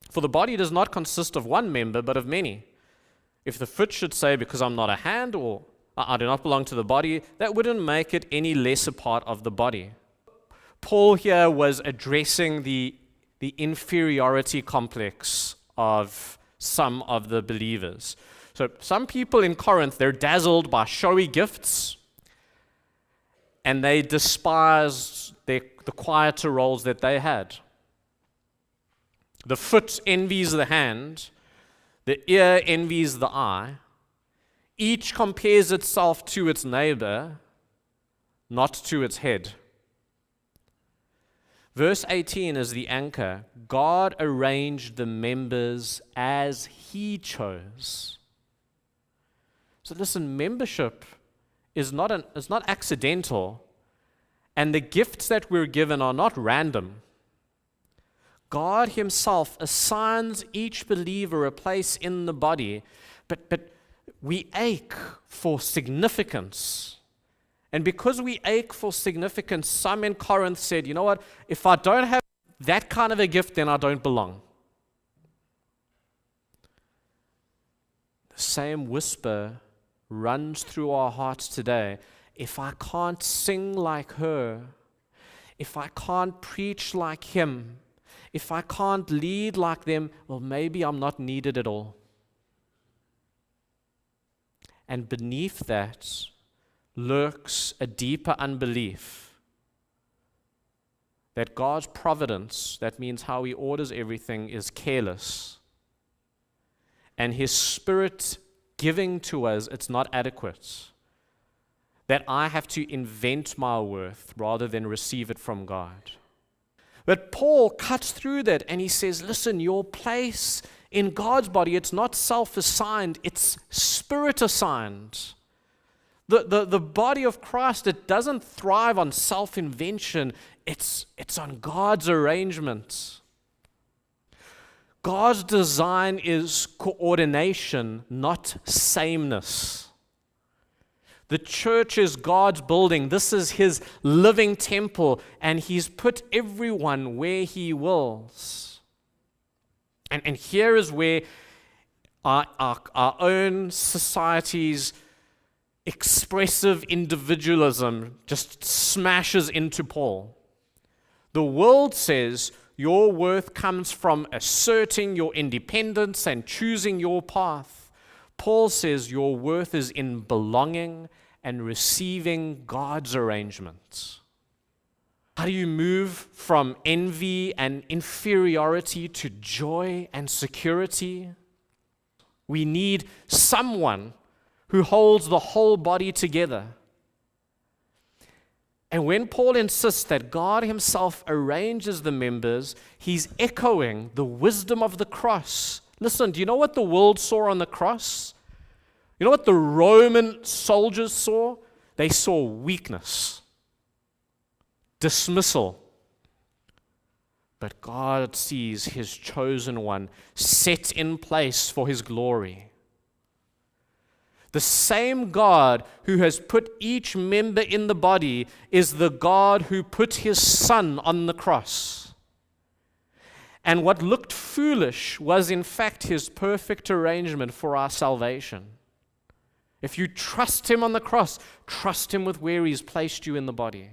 For the body does not consist of one member, but of many. If the foot should say, because I'm not a hand, or I do not belong to the body, that wouldn't make it any less a part of the body. Paul here was addressing the inferiority complex of some of the believers. So some people in Corinth, they're dazzled by showy gifts, and they despised the quieter roles that they had. The foot envies the hand, the ear envies the eye. Each compares itself to its neighbor, not to its head. Verse 18 is the anchor. God arranged the members as He chose. So listen, membership is not accidental, and the gifts that we're given are not random. God Himself assigns each believer a place in the body, but we ache for significance. And because we ache for significance, some in Corinth said, you know what, if I don't have that kind of a gift, then I don't belong. The same whisper runs through our hearts today. If I can't sing like her, if I can't preach like him, if I can't lead like them, well, maybe I'm not needed at all. And beneath that lurks a deeper unbelief that God's providence, that means how He orders everything, is careless. And His Spirit giving to us, it's not adequate. That I have to invent my worth rather than receive it from God. But Paul cuts through that and he says, listen, your place in God's body, it's not self-assigned, it's Spirit-assigned. The body of Christ, it doesn't thrive on self-invention, it's on God's arrangement. God's design is coordination, not sameness. The church is God's building. This is His living temple, and He's put everyone where He wills. And here is where our own society's expressive individualism just smashes into Paul. The world says your worth comes from asserting your independence and choosing your path. Paul says your worth is in belonging and receiving God's arrangements. How do you move from envy and inferiority to joy and security? We need someone who holds the whole body together. And when Paul insists that God Himself arranges the members, he's echoing the wisdom of the cross. Listen, do you know what the world saw on the cross? You know what the Roman soldiers saw? They saw weakness, dismissal. But God sees His chosen one set in place for His glory. The same God who has put each member in the body is the God who put His Son on the cross. And what looked foolish was in fact His perfect arrangement for our salvation. If you trust Him on the cross, trust Him with where He's placed you in the body.